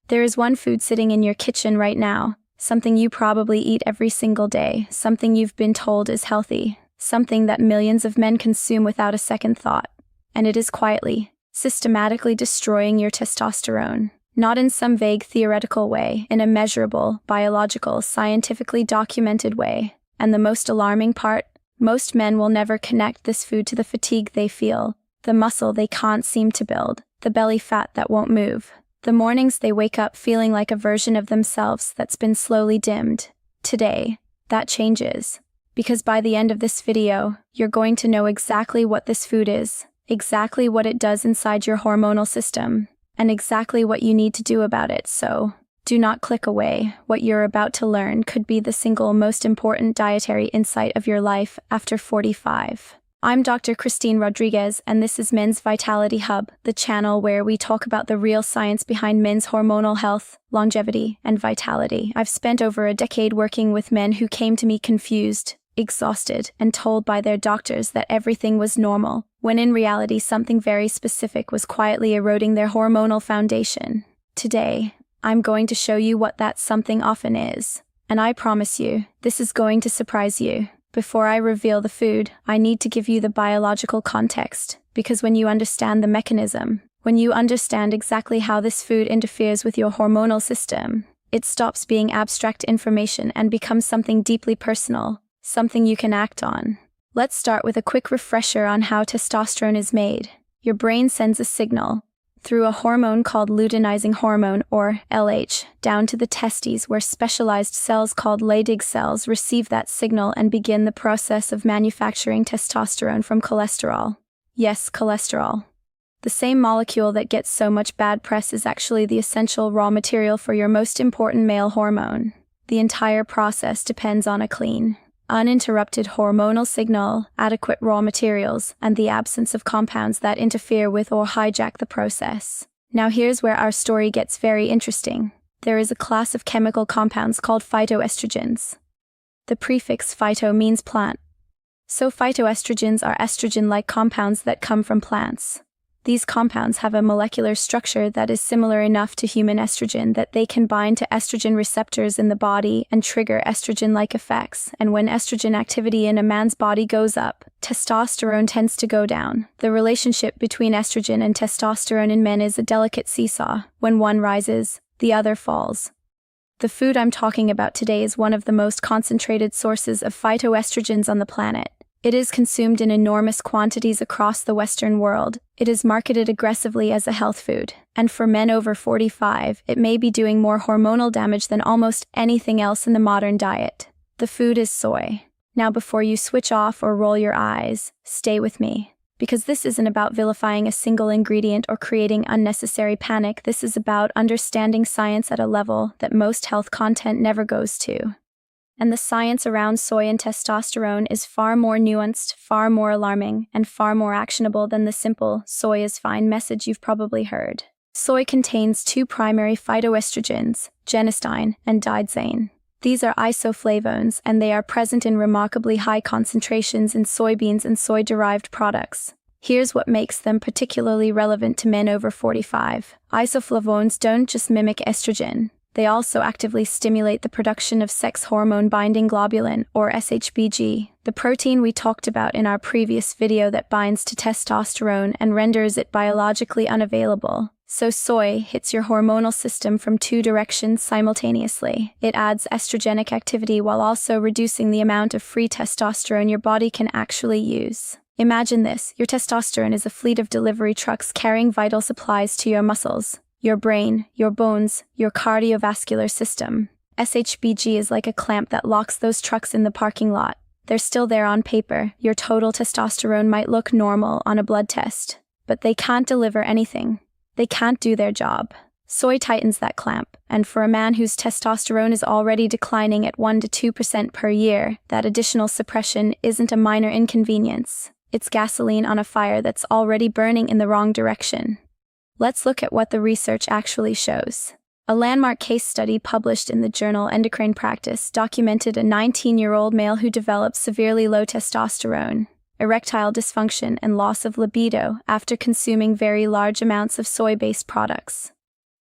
There is one food sitting in your kitchen right now, something you probably eat every single day, something you've been told is healthy, something that millions of men consume without a second thought. And it is quietly, systematically destroying your testosterone. Not in some vague theoretical way, in a measurable, biological, scientifically documented way. And the most alarming part, most men will never connect this food to the fatigue they feel, the muscle they can't seem to build, the belly fat that won't move. The mornings they wake up feeling like a version of themselves that's been slowly dimmed. Today, that changes. Because by the end of this video, you're going to know exactly what this food is, exactly what it does inside your hormonal system, and exactly what you need to do about it. So, do not click away. What you're about to learn could be the single most important dietary insight of your life after 45. I'm Dr. Christine Rodriguez, and this is Men's Vitality Hub, the channel where we talk about the real science behind men's hormonal health, longevity, and vitality. I've spent over a decade working with men who came to me confused, exhausted, and told by their doctors that everything was normal, when in reality something very specific was quietly eroding their hormonal foundation. Today, I'm going to show you what that something often is. And I promise you, this is going to surprise you. Before I reveal the food, I need to give you the biological context, because when you understand the mechanism, when you understand exactly how this food interferes with your hormonal system, it stops being abstract information and becomes something deeply personal, something you can act on. Let's start with a quick refresher on how testosterone is made. Your brain sends a signal through a hormone called luteinizing hormone, or LH, down to the testes where specialized cells called Leydig cells receive that signal and begin the process of manufacturing testosterone from cholesterol. Yes, cholesterol. The same molecule that gets so much bad press is actually the essential raw material for your most important male hormone. The entire process depends on a clean, uninterrupted hormonal signal, adequate raw materials, and the absence of compounds that interfere with or hijack the process. Now here's where our story gets very interesting. There is a class of chemical compounds called phytoestrogens. The prefix phyto means plant. So phytoestrogens are estrogen-like compounds that come from plants. These compounds have a molecular structure that is similar enough to human estrogen that they can bind to estrogen receptors in the body and trigger estrogen-like effects. And when estrogen activity in a man's body goes up, testosterone tends to go down. The relationship between estrogen and testosterone in men is a delicate seesaw. When one rises, the other falls. The food I'm talking about today is one of the most concentrated sources of phytoestrogens on the planet. It is consumed in enormous quantities across the Western world. It is marketed aggressively as a health food. And for men over 45, it may be doing more hormonal damage than almost anything else in the modern diet. The food is soy. Now before you switch off or roll your eyes, stay with me. Because this isn't about vilifying a single ingredient or creating unnecessary panic. This is about understanding science at a level that most health content never goes to. And the science around soy and testosterone is far more nuanced, far more alarming, and far more actionable than the simple "soy is fine" message you've probably heard. Soy contains two primary phytoestrogens, genistein and digoxin. These are isoflavones, and they are present in remarkably high concentrations in soybeans and soy-derived products. Here's what makes them particularly relevant to men over 45. Isoflavones don't just mimic estrogen. They also actively stimulate the production of sex hormone-binding globulin, or SHBG, the protein we talked about in our previous video that binds to testosterone and renders it biologically unavailable. So soy hits your hormonal system from two directions simultaneously. It adds estrogenic activity while also reducing the amount of free testosterone your body can actually use. Imagine this: your testosterone is a fleet of delivery trucks carrying vital supplies to your muscles, your brain, your bones, your cardiovascular system. SHBG is like a clamp that locks those trucks in the parking lot. They're still there on paper. Your total testosterone might look normal on a blood test, but they can't deliver anything. They can't do their job. Soy tightens that clamp, and for a man whose testosterone is already declining at 1 to 2% per year, that additional suppression isn't a minor inconvenience. It's gasoline on a fire that's already burning in the wrong direction. Let's look at what the research actually shows. A landmark case study published in the journal Endocrine Practice documented a 19-year-old male who developed severely low testosterone, erectile dysfunction, and loss of libido after consuming very large amounts of soy-based products.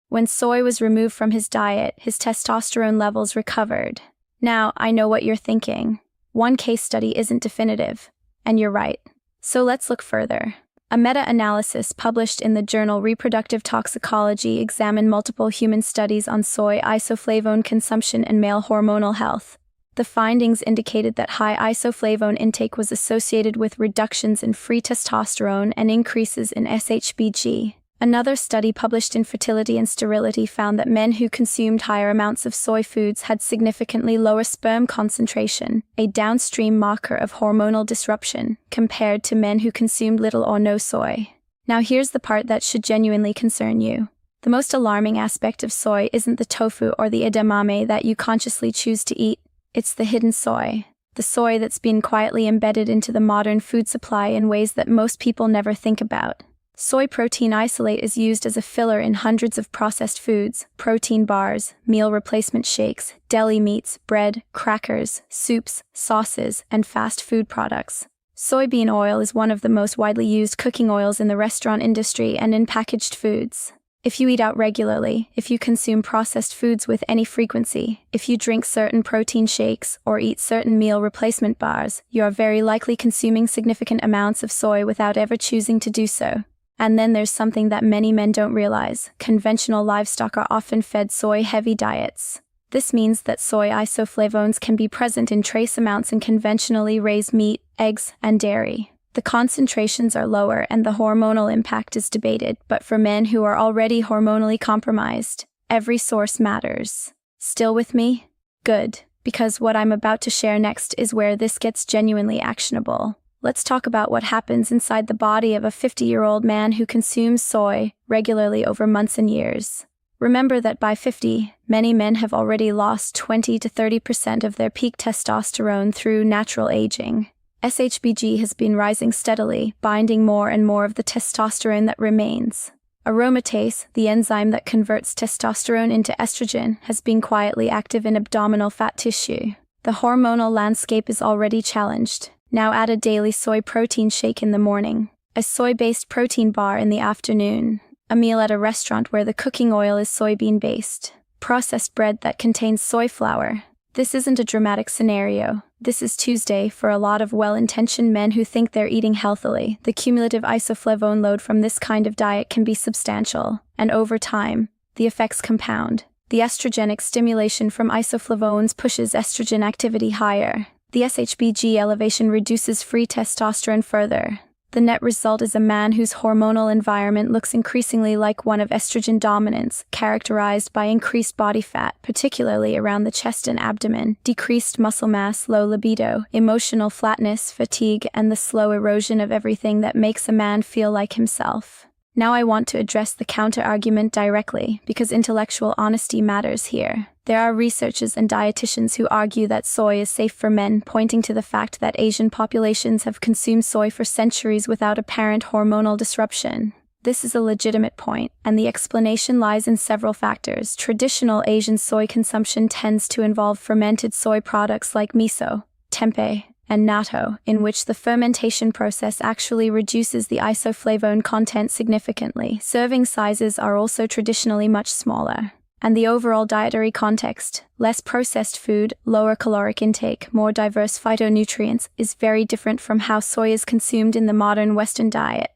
When soy was removed from his diet, his testosterone levels recovered. Now, I know what you're thinking. One case study isn't definitive. And you're right. So let's look further. A meta-analysis published in the journal Reproductive Toxicology examined multiple human studies on soy isoflavone consumption and male hormonal health. The findings indicated that high isoflavone intake was associated with reductions in free testosterone and increases in SHBG. Another study published in Fertility and Sterility found that men who consumed higher amounts of soy foods had significantly lower sperm concentration, a downstream marker of hormonal disruption, compared to men who consumed little or no soy. Now here's the part that should genuinely concern you. The most alarming aspect of soy isn't the tofu or the edamame that you consciously choose to eat. It's the hidden soy. The soy that's been quietly embedded into the modern food supply in ways that most people never think about. Soy protein isolate is used as a filler in hundreds of processed foods, protein bars, meal replacement shakes, deli meats, bread, crackers, soups, sauces, and fast food products. Soybean oil is one of the most widely used cooking oils in the restaurant industry and in packaged foods. If you eat out regularly, if you consume processed foods with any frequency, if you drink certain protein shakes or eat certain meal replacement bars, you are very likely consuming significant amounts of soy without ever choosing to do so. And then there's something that many men don't realize. Conventional livestock are often fed soy-heavy diets. This means that soy isoflavones can be present in trace amounts in conventionally raised meat, eggs, and dairy. The concentrations are lower and the hormonal impact is debated, but for men who are already hormonally compromised, every source matters. Still with me? Good, because what I'm about to share next is where this gets genuinely actionable. Let's talk about what happens inside the body of a 50-year-old man who consumes soy regularly over months and years. Remember that by 50, many men have already lost 20 to 30% of their peak testosterone through natural aging. SHBG has been rising steadily, binding more and more of the testosterone that remains. Aromatase, the enzyme that converts testosterone into estrogen, has been quietly active in abdominal fat tissue. The hormonal landscape is already challenged. Now add a daily soy protein shake in the morning, a soy-based protein bar in the afternoon, a meal at a restaurant where the cooking oil is soybean-based, processed bread that contains soy flour. This isn't a dramatic scenario. This is Tuesday for a lot of well-intentioned men who think they're eating healthily. The cumulative isoflavone load from this kind of diet can be substantial, and over time, the effects compound. The estrogenic stimulation from isoflavones pushes estrogen activity higher. The SHBG elevation reduces free testosterone further. The net result is a man whose hormonal environment looks increasingly like one of estrogen dominance, characterized by increased body fat, particularly around the chest and abdomen, decreased muscle mass, low libido, emotional flatness, fatigue, and the slow erosion of everything that makes a man feel like himself. Now I want to address the counter-argument directly, because intellectual honesty matters here. There are researchers and dietitians who argue that soy is safe for men, pointing to the fact that Asian populations have consumed soy for centuries without apparent hormonal disruption. This is a legitimate point, and the explanation lies in several factors. Traditional Asian soy consumption tends to involve fermented soy products like miso, tempeh, and natto, in which the fermentation process actually reduces the isoflavone content significantly. Serving sizes are also traditionally much smaller. And the overall dietary context, less processed food, lower caloric intake, more diverse phytonutrients, is very different from how soy is consumed in the modern Western diet.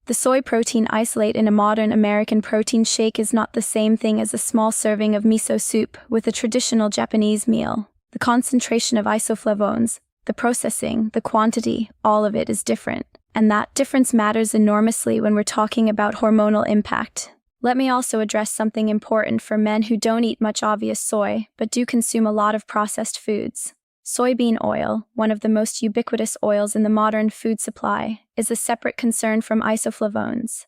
The soy protein isolate in a modern American protein shake is not the same thing as a small serving of miso soup with a traditional Japanese meal. The concentration of isoflavones, the processing, the quantity, all of it is different. And that difference matters enormously when we're talking about hormonal impact. Let me also address something important for men who don't eat much obvious soy, but do consume a lot of processed foods. Soybean oil, one of the most ubiquitous oils in the modern food supply, is a separate concern from isoflavones.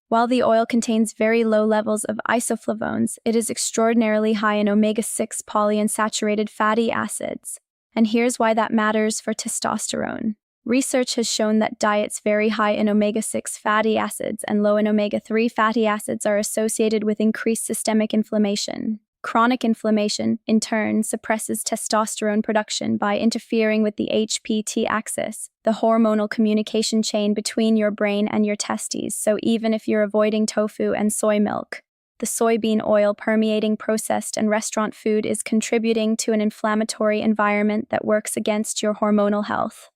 While the oil contains very low levels of isoflavones, it is extraordinarily high in omega-6 polyunsaturated fatty acids. And here's why that matters for testosterone. Research has shown that diets very high in omega-6 fatty acids and low in omega-3 fatty acids are associated with increased systemic inflammation. Chronic inflammation, in turn, suppresses testosterone production by interfering with the HPT axis, the hormonal communication chain between your brain and your testes, so even if you're avoiding tofu and soy milk, The soybean oil permeating processed and restaurant food is contributing to an inflammatory environment that works against your hormonal health.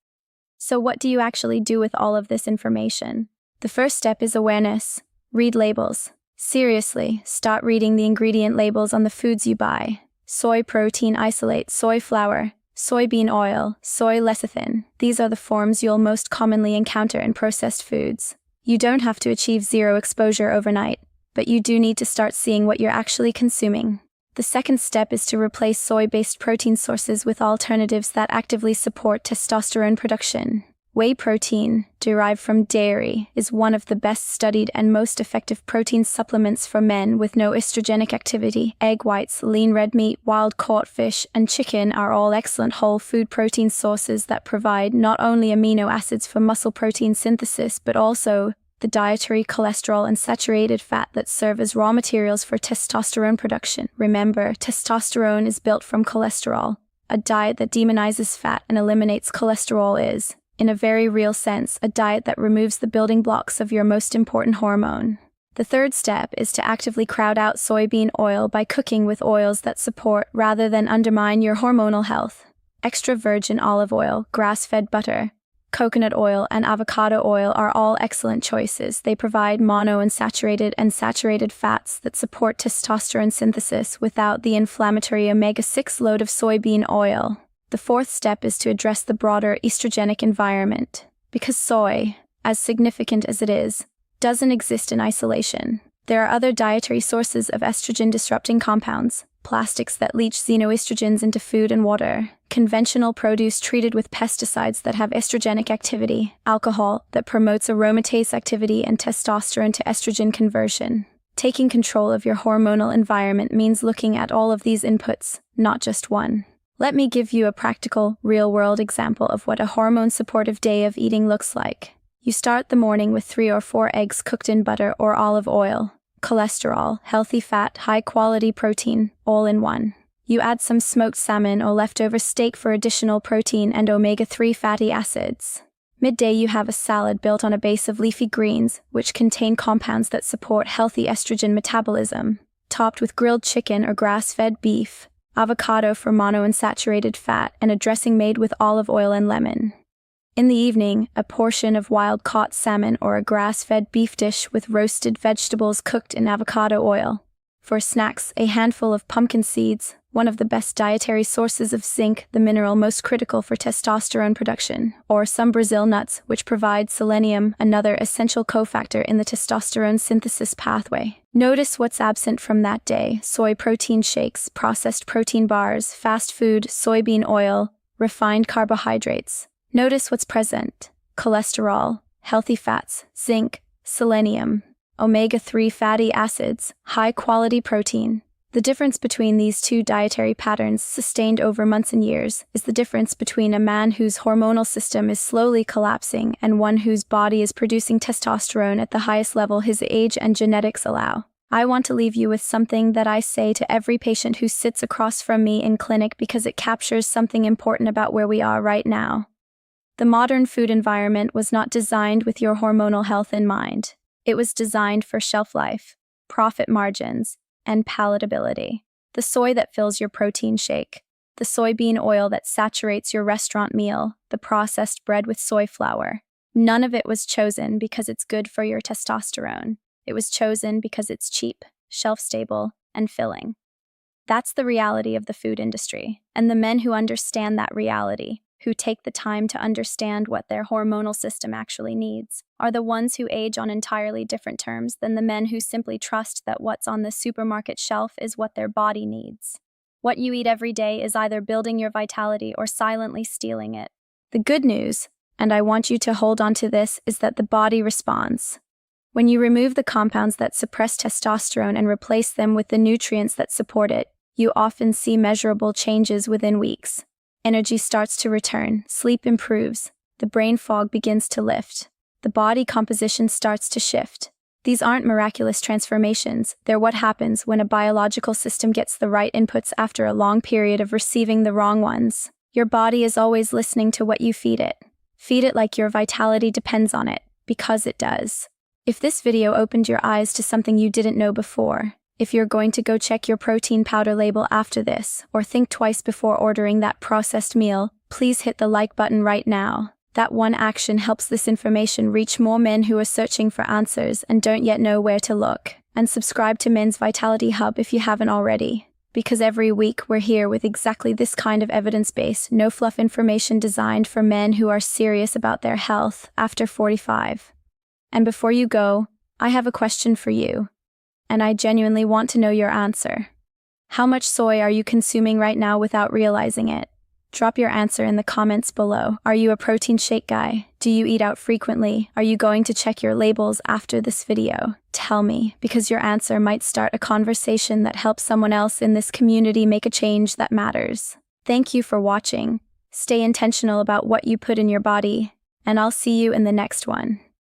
So what do you actually do with all of this information? The first step is awareness. Read labels. Seriously, start reading the ingredient labels on the foods you buy. Soy protein isolate, soy flour, soybean oil, soy lecithin. These are the forms you'll most commonly encounter in processed foods. You don't have to achieve zero exposure overnight, but you do need to start seeing what you're actually consuming. The second step is to replace soy-based protein sources with alternatives that actively support testosterone production. Whey protein, derived from dairy, is one of the best studied and most effective protein supplements for men with no estrogenic activity. Egg whites, lean red meat, wild-caught fish, and chicken are all excellent whole food protein sources that provide not only amino acids for muscle protein synthesis, but also the dietary cholesterol and saturated fat that serve as raw materials for testosterone production. Remember, testosterone is built from cholesterol. A diet that demonizes fat and eliminates cholesterol is, in a very real sense, a diet that removes the building blocks of your most important hormone. The third step is to actively crowd out soybean oil by cooking with oils that support rather than undermine your hormonal health. Extra virgin olive oil, grass-fed butter, coconut oil, and avocado oil are all excellent choices. They provide monounsaturated and saturated fats that support testosterone synthesis without the inflammatory omega-6 load of soybean oil. The fourth step is to address the broader estrogenic environment. Because soy, as significant as it is, doesn't exist in isolation. There are other dietary sources of estrogen-disrupting compounds, plastics that leach xenoestrogens into food and water, conventional produce treated with pesticides that have estrogenic activity, alcohol that promotes aromatase activity and testosterone to estrogen conversion. Taking control of your hormonal environment means looking at all of these inputs, not just one. Let me give you a practical, real-world example of what a hormone-supportive day of eating looks like. You start the morning with 3 or 4 eggs cooked in butter or olive oil, cholesterol, healthy fat, high-quality protein, all in one. You add some smoked salmon or leftover steak for additional protein and omega-3 fatty acids. Midday you have a salad built on a base of leafy greens, which contain compounds that support healthy estrogen metabolism, topped with grilled chicken or grass-fed beef, avocado for monounsaturated fat, and a dressing made with olive oil and lemon. In the evening, a portion of wild-caught salmon or a grass-fed beef dish with roasted vegetables cooked in avocado oil. For snacks, a handful of pumpkin seeds, one of the best dietary sources of zinc, the mineral most critical for testosterone production, or some Brazil nuts, which provide selenium, another essential cofactor in the testosterone synthesis pathway. Notice what's absent from that day: soy protein shakes, processed protein bars, fast food, soybean oil, refined carbohydrates. Notice what's present: cholesterol, healthy fats, zinc, selenium, omega-3 fatty acids, high-quality protein. The difference between these two dietary patterns, sustained over months and years, is the difference between a man whose hormonal system is slowly collapsing and one whose body is producing testosterone at the highest level his age and genetics allow. I want to leave you with something that I say to every patient who sits across from me in clinic because it captures something important about where we are right now. The modern food environment was not designed with your hormonal health in mind. It was designed for shelf life, profit margins, and palatability. The soy that fills your protein shake, the soybean oil that saturates your restaurant meal, the processed bread with soy flour. None of it was chosen because it's good for your testosterone. It was chosen because it's cheap, shelf-stable, and filling. That's the reality of the food industry, and the men who understand that reality, who take the time to understand what their hormonal system actually needs, are the ones who age on entirely different terms than the men who simply trust that what's on the supermarket shelf is what their body needs. What you eat every day is either building your vitality or silently stealing it. The good news, and I want you to hold on to this, is that the body responds. When you remove the compounds that suppress testosterone and replace them with the nutrients that support it, you often see measurable changes within weeks. Energy starts to return, sleep improves, the brain fog begins to lift, the body composition starts to shift. These aren't miraculous transformations, they're what happens when a biological system gets the right inputs after a long period of receiving the wrong ones. Your body is always listening to what you feed it. Feed it like your vitality depends on it, because it does. If this video opened your eyes to something you didn't know before, If you're going to go check your protein powder label after this, or think twice before ordering that processed meal, please hit the like button right now. That one action helps this information reach more men who are searching for answers and don't yet know where to look. And subscribe to Men's Vitality Hub if you haven't already. Because every week we're here with exactly this kind of evidence-based, no-fluff information designed for men who are serious about their health after 45. And before you go, I have a question for you. And I genuinely want to know your answer. How much soy are you consuming right now without realizing it? Drop your answer in the comments below. Are you a protein shake guy? Do you eat out frequently? Are you going to check your labels after this video? Tell me, because your answer might start a conversation that helps someone else in this community make a change that matters. Thank you for watching. Stay intentional about what you put in your body, and I'll see you in the next one.